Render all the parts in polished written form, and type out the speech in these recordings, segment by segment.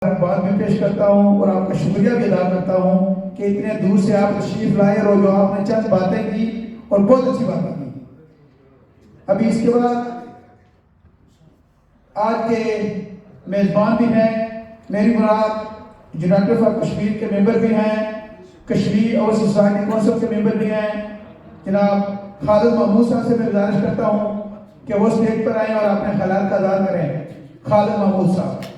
بات بھی پیش کرتا ہوں اور آپ کا شکریہ بھی ادا کرتا ہوں کہ اتنے دور سے آپ تشریف لائے اور جو آپ نے چند باتیں کی اور بہت اچھی باتیں کی۔ ابھی اس کے بعد آج کے میزبان بھی ہیں، میری مراد یونائٹڈ فار کشمیر کے ممبر بھی ہیں، کشمیر اور سوسائٹی کونسل کے ممبر بھی ہیں۔ جناب خالد محمود صاحب سے میں گزارش کرتا ہوں کہ وہ اسٹیج پر آئیں اور اپنے خیالات کا اظہار کریں۔ خالد محمود صاحب۔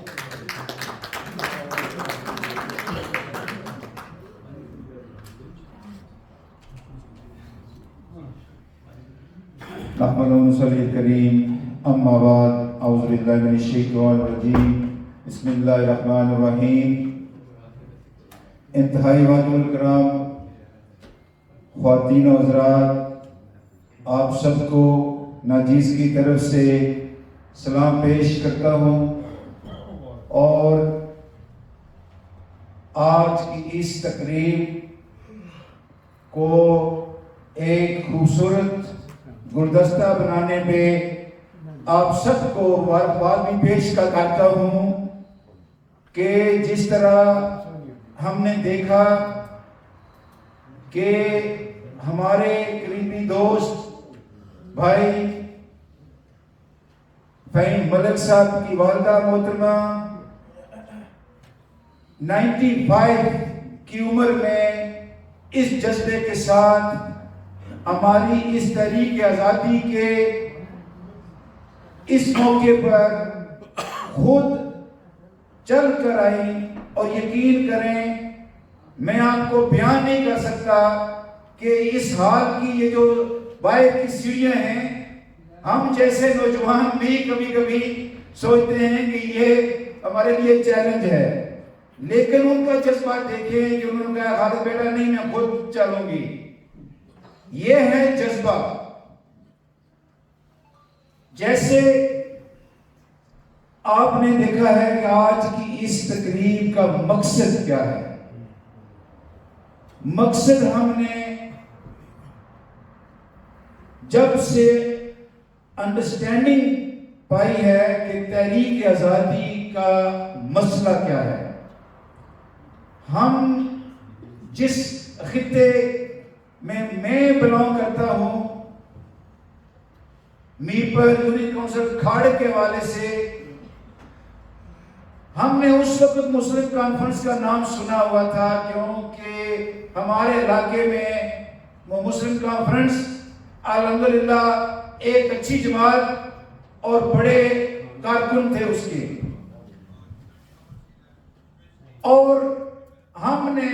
نحمد ونصلی الکریم اما بعد اعوذ باللہ من الشیطان الرجیم بسم اللہ الرحمن الرحیم۔ انتہائی واجب الکرام خواتین و حضرات، آپ سب کو ناجیز کی طرف سے سلام پیش کرتا ہوں اور آج کی اس تقریب کو ایک خوبصورت گلدستہ بنانے پہ آپ سب کو مبارکباد بھی پیش کرتا ہوں کہ جس طرح ہم نے دیکھا کہ ہمارے قریبی دوست بھائی فہیم ملک صاحب کی والدہ محترمہ 95 کی عمر میں اس جذبے کے ساتھ ہماری اس تحریک آزادی کے اس موقع پر خود چل کر آئی، اور یقین کریں میں آپ کو بیان نہیں کر سکتا کہ اس حال کی یہ جو باہر کی سیڑھیاں ہیں، ہم جیسے نوجوان بھی کبھی کبھی سوچتے ہیں کہ یہ ہمارے لیے چیلنج ہے، لیکن ان کا جذبہ دیکھیں کہ انہوں نے کہا خالد بیٹا نہیں میں خود چلوں گی۔ یہ ہے جذبہ۔ جیسے آپ نے دیکھا ہے کہ آج کی اس تقریب کا مقصد کیا ہے۔ مقصد ہم نے جب سے انڈرسٹینڈنگ پائی ہے کہ تحریک آزادی کا مسئلہ کیا ہے، ہم جس خطے میں بلانگ کرتا ہوں، میرپور یونٹ کونسل کھاڑ کے حوالے سے ہم نے اس وقت مسلم کانفرنس کا نام سنا ہوا تھا، کیونکہ ہمارے علاقے میں مسلم کانفرنس الحمدللہ ایک اچھی جماعت اور بڑے کارکن تھے اس کے، اور ہم نے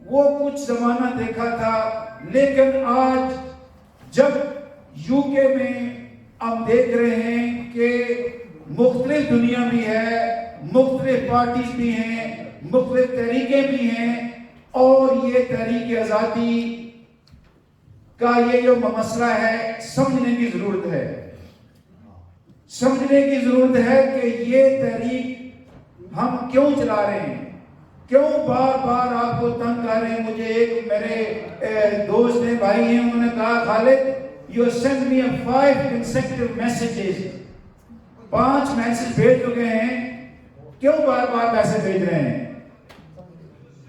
وہ کچھ زمانہ دیکھا تھا، لیکن آج جب یو کے میں ہم دیکھ رہے ہیں کہ مختلف دنیا بھی ہے، مختلف پارٹیز بھی ہیں، مختلف تحریکیں بھی ہیں، اور یہ تحریک آزادی کا یہ جو مسئلہ ہے سمجھنے کی ضرورت ہے۔ سمجھنے کی ضرورت ہے کہ یہ تحریک ہم کیوں چلا رہے ہیں، کیوں بار بار آپ کو تنگ کر رہے ہیں۔ مجھے ایک میرے دوست ہیں، بھائی ہیں، انہوں نے کہا خالد you sent me 5 consecutive messages، 5 message بھیج چکے ہیں، کیوں بار بار میسج بھیج رہے ہیں؟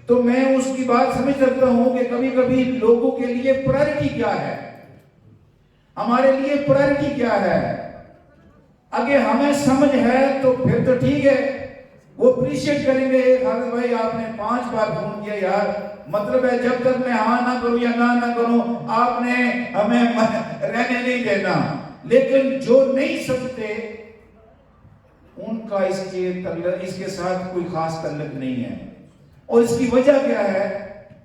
تو میں اس کی بات سمجھ سکتا ہوں کہ کبھی کبھی لوگوں کے لیے پرائرٹی کیا ہے، ہمارے لیے پرائرٹی کیا ہے۔ اگر ہمیں سمجھ ہے تو پھر تو ٹھیک ہے، وہ اپریشیٹ کریں گے خالد بھائی آپ نے 5 بار فون کیا، یار مطلب ہے جب تک میں ہاں نہ کروں یا نہ کروں آپ نے ہمیں رہنے نہیں دینا۔ لیکن جو نہیں سمجھتے ان کا اس کے ساتھ کوئی خاص تعلق نہیں ہے، اور اس کی وجہ کیا ہے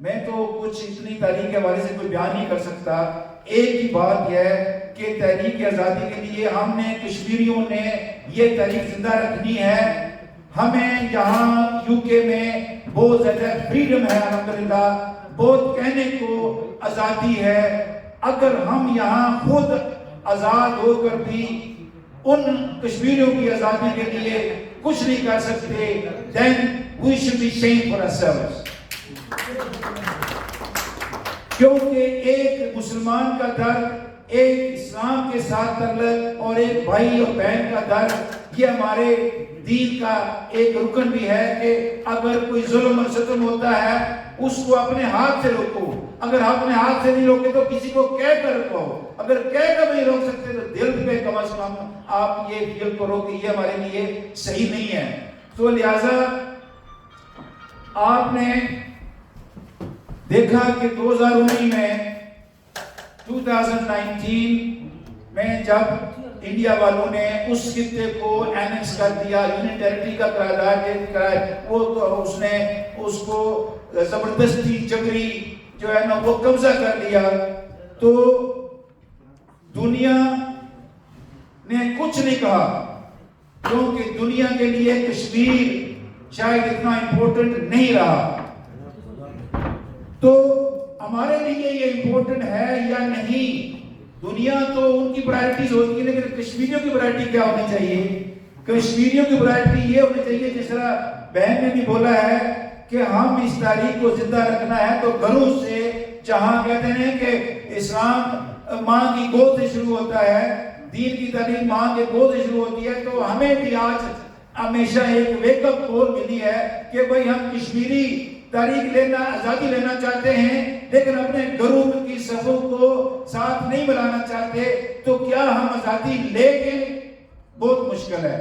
میں تو کچھ اتنی تاریخ کے حوالے سے کوئی بیان نہیں کر سکتا۔ ایک ہی بات یہ ہے کہ تحریک آزادی کے لیے ہم نے کشمیریوں نے یہ تحریک زندہ رکھنی ہے۔ ہمیں یہاں یو کے میں بہت زیادہ فریڈم ہے، الحمدللہ بہت کہنے کو آزادی ہے۔ اگر ہم یہاں خود آزاد ہو کر بھی ان کشمیریوں کی آزادی کے لیے کچھ نہیں کر سکتے then we should be ashamed for ourselves۔ کیونکہ ایک مسلمان کا درد، ایک اسلام کے ساتھ تعلق اور ایک بھائی اور بہن کا درد، یہ ہمارے دین کا ایک رکن بھی ہے کہ اگر کوئی ظلم اور ستم ہوتا ہے اس کو اپنے ہاتھ سے روکو. اگر اپنے ہاتھ سے نہیں روکے تو کسی کو کہہ کر رکو. اگر کہہ کر نہیں روک سکتے تو دل پہ کم از کم آپ یہ دل کو روکے. یہ ہمارے لیے صحیح نہیں ہے. تو لہذا آپ نے دیکھا کہ 2019 میں 2019 میں جب انڈیا والوں نے اس خطے کو اینیکس کر دیا, یونین ٹیریٹری کا قرارداد کرایا, وہ تو اس نے اس کو زبردستی جبری جو ہے نا وہ قبضہ کر لیا, تو دنیا نے کچھ نہیں کہا کیونکہ دنیا کے لیے کشمیر شاید اتنا امپورٹنٹ نہیں رہا. تو ہمارے لیے یہ امپورٹنٹ ہے یا نہیں؟ دنیا تو ان کی پرائرٹیز ہوتی ہے, لیکن کشمیریوں کی پرائرٹی کیا ہونی چاہیے؟ کشمیریوں کی پرائرٹی یہ ہونی چاہیے جس طرح بہن نے بھی بولا ہے کہ ہم اس تاریخ کو زندہ رکھنا ہے تو گھروں سے, جہاں کہتے ہیں کہ اسلام ماں کی گود سے شروع ہوتا ہے, دین کی تعلیم ماں کے گود سے شروع ہوتی ہے, تو ہمیں بھی آج ہمیشہ ایک ویک اپ کال ملی ہے کہ بھئی ہم کشمیری تاریخ لینا, آزادی لینا چاہتے ہیں لیکن اپنے گھروں کی صفوں کو ساتھ نہیں بلانا چاہتے, تو کیا ہم آزادی لے کے بہت مشکل ہے.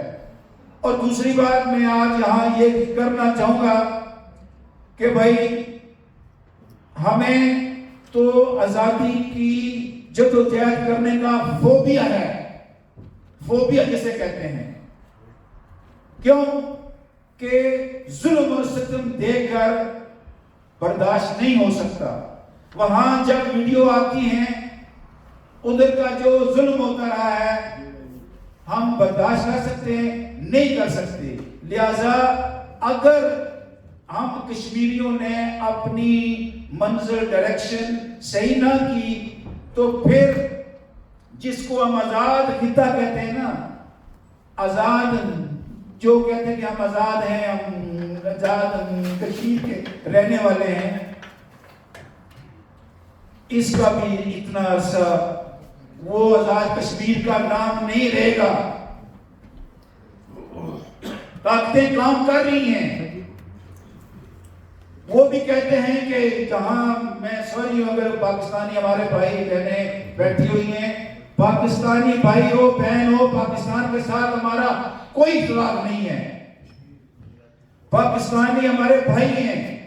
اور دوسری بات میں آج یہاں یہ کرنا چاہوں گا کہ بھائی ہمیں تو آزادی کی جدوجہد کرنے کا فوبیا ہے, فوبیا جسے کہتے ہیں. کیوں کہ ظلم اور ستم دیکھ کر برداشت نہیں ہو سکتا. وہاں جب ویڈیو آتی ہیں ادھر کا جو ظلم ہوتا رہا ہے ہم برداشت کر سکتے ہیں؟ نہیں کر سکتے. لہذا اگر ہم کشمیریوں نے اپنی منزل ڈائریکشن صحیح نہ کی تو پھر جس کو ہم آزاد خطہ کہتے ہیں نا, آزاد جو کہتے ہیں کہ ہم آزاد ہیں, ہم آزاد کشمیر کے رہنے والے ہیں, اس کا بھی اتنا عرصہ وہ آزاد کشمیر کا نام نہیں رہے گا. طاقتیں کام کر رہی ہیں, وہ بھی کہتے ہیں کہ جہاں میں سوری ہوں اگر پاکستانی ہمارے بھائی بہنیں بیٹھی ہوئی ہیں, پاکستانی بھائی ہو بہن ہو, پاکستان کے ساتھ ہمارا کوئی اختلاف نہیں ہے, پاکستانی ہمارے بھائی ہیں,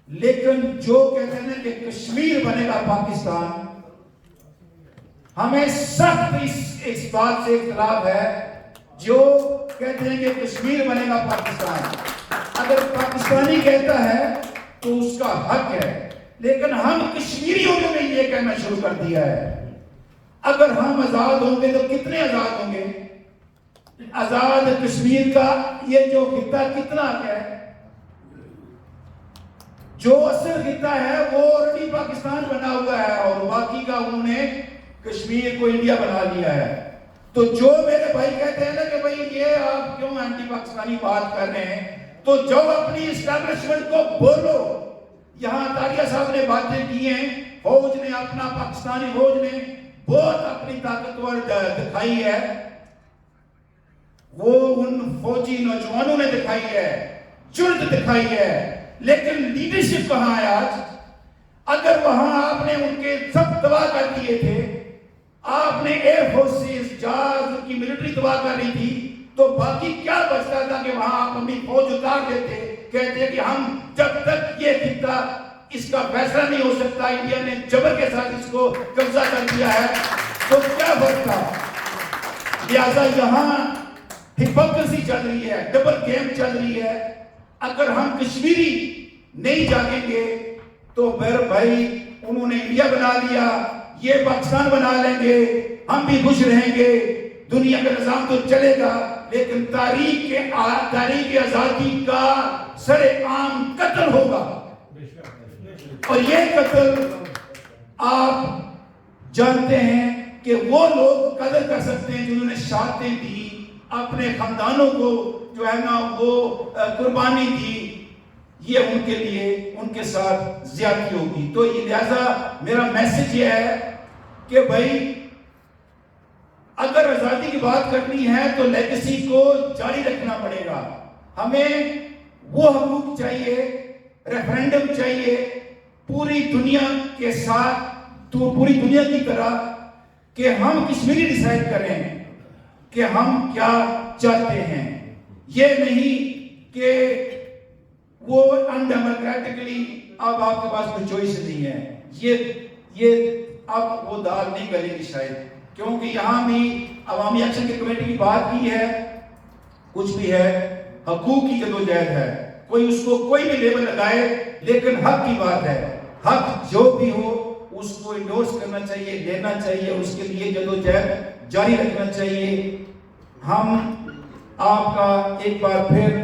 لیکن جو کہتے ہیں کہ کشمیر بنے گا پاکستان, ہمیں سخت اس بات سے اختلاف ہے. جو کہتے ہیں کہ کشمیر بنے گا پاکستان, اگر پاکستانی کہتا ہے تو اس کا حق ہے, لیکن ہم کشمیریوں نے بھی یہ کہنا شروع کر دیا ہے اگر ہم آزاد ہوں گے تو کتنے آزاد ہوں گے؟ آزاد کشمیر کا یہ جو خطہ کتنا ہے, جو اصل خطہ ہے وہ آلریڈی پاکستان بنا ہوا ہے اور باقی کا انہوں نے کشمیر کو انڈیا بنا لیا ہے. تو جو میرے بھائی کہتے ہیں نا کہ بھئی یہ آپ کیوں اینٹی پاکستانی بات کر رہے ہیں, تو جو اپنی اسٹیبلشمنٹ کو بولو. یہاں تاریہ صاحب نے باتیں کی ہیں, فوج نے اپنا, پاکستانی فوج نے بہت اپنی طاقتور دکھائی ہے, وہ ان فوجی نوجوانوں نے دکھائی ہے, جرت دکھائی ہے, لیکن لیڈرشپ کہاں ہے آج؟ اگر وہاں آپ نے ان کے سب تباہ کر دیے تھے, آپ نے ایئر فورسز, جہاز کی ملٹری تباہ کر رہی تھی, تو باقی کیا بچتا تھا کہ وہاں آپ اپنی فوج اتار دیتے, کہتے کہ ہم جب تک یہ خطہ اس کا فیصلہ نہیں ہو سکتا, انڈیا نے جبر کے ساتھ اس کو قبضہ کر دیا ہے, تو کیا فرق تھا؟ لہذا یہاں ہپوکریسی چل رہی ہے, ڈبل گیم چل رہی ہے. اگر ہم کشمیری نہیں جاگیں گے تو پھر بھائی انہوں نے انڈیا بنا لیا, یہ پاکستان بنا لیں گے, ہم بھی خوش رہیں گے, دنیا کا نظام تو چلے گا, لیکن تاریخ آزادی کا سر عام قتل ہوگا. اور یہ قتل آپ جانتے ہیں کہ وہ لوگ قدر کر سکتے ہیں جنہوں نے شہادتیں دی, اپنے خاندانوں کو جو ہے نا وہ قربانی دی, یہ ان کے لیے ان کے ساتھ زیادتی ہوگی. تو لہذا میرا میسج یہ ہے کہ بھائی اگر آزادی کی بات کرنی ہے تو لیگیسی کو جاری رکھنا پڑے گا. ہمیں وہ حقوق چاہیے, ریفرینڈم چاہیے پوری دنیا کے ساتھ, تو پوری دنیا کی طرح کہ ہم کشمیری ڈیسائیڈ کریں کہ ہم کیا چاہتے ہیں. یہ نہیں کہ وہ ان ڈیموکریٹکلی اب آپ کے پاس کوئی چوائس نہیں ہے. یہ اب وہ دال نہیں گلے گی شاید, کیونکہ یہاں بھی عوامی ایکشن کی کمیٹی کی بات کی ہے, کچھ بھی ہے, حقوق کی جدوجہد ہے, کوئی اس کو کوئی بھی لیبل لگائے, لیکن حق کی بات ہے. حق جو بھی ہو اس کو انڈورس کرنا چاہیے, لینا چاہیے, اس کے لیے جدوجہد جاری رکھنا چاہیے. ہم آپ کا ایک بار پھر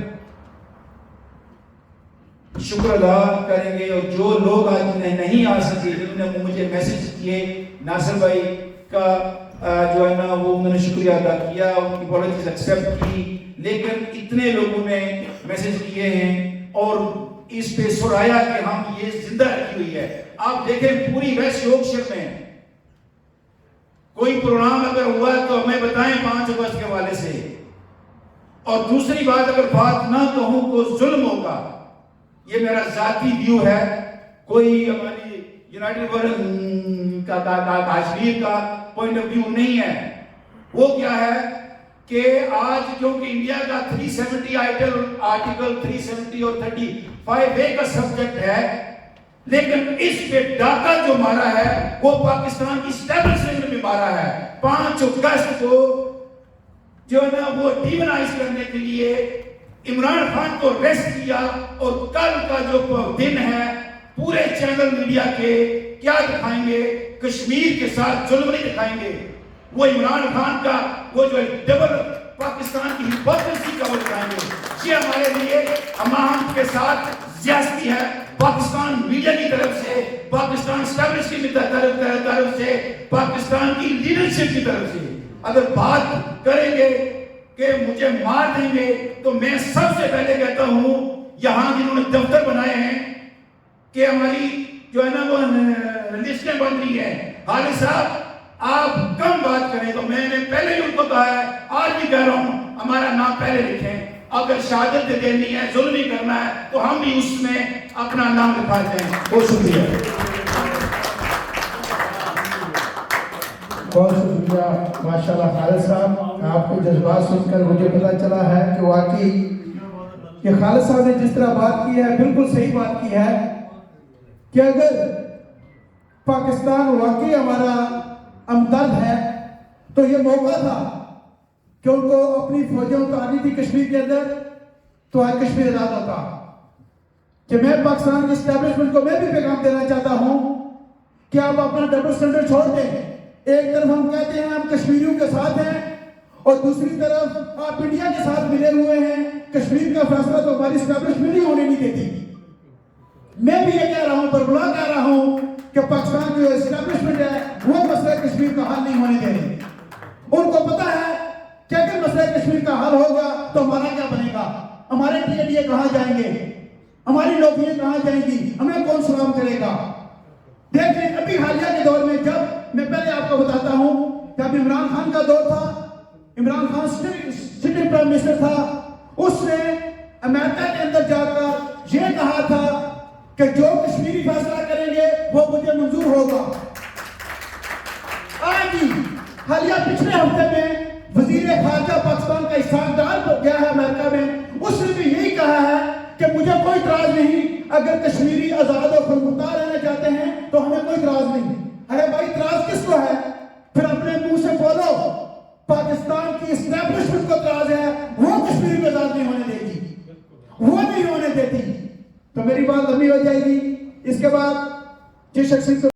شکر ادا کریں گے, اور جو لوگ آج نہیں آ سکے, جنہوں نے مجھے میسج کیے, ناصر بھائی کا جو ہے نا وہ انہوں نے شکریہ ادا کیا, ان کی اپالوجیز ایکسیپٹ کی, لیکن اتنے لوگوں نے میسج کیے ہیں اور اس پہ سرایا کہ ہم یہ زندہ رکھی ہوئی ہے. آپ دیکھیں پوری ویسٹ یورکشائر میں کوئی پروگرام اگر ہوا تو ہمیں بتائیں 5 اگست کے حوالے سے. اور دوسری بات, اگر بات نہ کہوں تو ظلم ہوگا. یہ میرا ذاتی ویو ہے, کوئی ہماری یونائٹڈ ورلڈ کا کشمیر کا پوائنٹ آف ویو نہیں ہے. وہ کیا ہے کہ آج کیونکہ انڈیا کا 370 آرٹیکل 370 اور 35A کا سبجیکٹ ہے, لیکن اس پہ ڈاکہ جو مارا ہے وہ پاکستان کی اسٹیبلشمنٹ میں مارا ہے. 5 اگست کو جو ہے نا وہ ڈیمونائز کرنے کے لیے عمران خان کو ریسٹ کیا, اور کل کا جو دن ہے پورے چینل میڈیا کے کیا دکھائیں گے, کشمیر کے ساتھ ظلم نہیں دکھائیں گے. وہ عمران خان کا وہ جو ڈبل پاکستان کی ہپوکریسی کا وہ دکھائیں گے. یہ ہمارے لیے ہم کے ساتھ زیادتی ہے پاکستان میڈیا کی طرف سے, پاکستان اسٹیبلشمنٹ کی طرف سے, پاکستان کی لیڈرشپ کی طرف سے. اگر بات کریں گے کہ مجھے مار دیں گے تو میں سب سے پہلے کہتا ہوں یہاں جنہوں نے دفتر بنائے ہیں کہ ہماری جو ہے نا وہ لسٹیں بن رہی ہیں, حالد صاحب آپ کم بات کریں. تو میں نے پہلے ہی ان کو کہا ہے, آج بھی کہہ رہا ہوں, ہمارا نام پہلے لکھیں. اگر شہادت دینی ہے, ظلم نہیں کرنا ہے, تو ہم بھی اس میں اپنا نام لکھاتے ہیں. بہت شکریہ. بہت شکریہ ماشاءاللہ خالد صاحب. آپ کے جذبات سن کر مجھے پتا چلا ہے کہ واقعی کہ خالد صاحب نے جس طرح بات کی ہے بالکل صحیح بات کی ہے کہ اگر پاکستان واقعی ہمارا ہمدرد ہے تو یہ موقع تھا کہ ان کو اپنی فوجیں اتارنی تھی کشمیر کے اندر, تو آج کشمیر آزاد ہوتا. کہ میں پاکستان کی اسٹیبلشمنٹ کو میں بھی پیغام دینا چاہتا ہوں کہ آپ اپنا ڈبل اسٹینڈرڈ چھوڑ دیں. ایک طرف ہم کہتے ہیں ہم کشمیریوں کے ساتھ ہیں, اور دوسری طرف آپ انڈیا کے ساتھ ملے ہوئے ہیں. کشمیر کا فیصلہ تو ہماری اسٹیبلشمنٹ ہی ہونے نہیں دیتی. میں بھی یہ کہہ رہا ہوں, بربلا کہہ رہا ہوں کہ پاکستان کی جو اسٹیبلشمنٹ ہے وہ مسئلہ کشمیر کا حل نہیں ہونے دے رہی. ان کو پتا ہے کہ اگر مسئلہ کشمیر کا حل ہوگا تو ہمارا کیا بنے گا, ہمارے ٹی کہاں جائیں گے, ہماری نوکریاں کہاں جائیں گی, ہمیں کون سلام کرے گا. دیکھ لیں ابھی حالیہ کے دور میں, جب میں پہلے آپ کو بتاتا ہوں, جب عمران خان کا دور تھا, Imran Khan sitting prime minister تھا, اس نے امریکہ کے اندر جا کر یہ کہا تھا کہ جو کشمیری فیصلہ کریں گے وہ مجھے منظور ہوگا. آج ہی حالیہ پچھلے ہفتے میں وزیر خارجہ پاکستان کا اسحاق ڈار کو گیا ہے امریکہ میں, اس نے بھی یہی کہا ہے کہ مجھے کوئی اعتراض نہیں, اگر کشمیری آزاد اور خود مختار رہنا چاہتے ہیں تو ہمیں کوئی اعتراض نہیں. ارے بھائی اعتراض کس کو ہے؟ پھر اپنے منہ سے بولو. پاکستان کی اسٹیبلشمنٹ کو اعتراض ہے, وہ کشمیر کو آزاد نہیں ہونے دے گی, وہ نہیں ہونے دیتی. تو میری بات لمبی ہو جائے گی. اس کے بعد جس شخص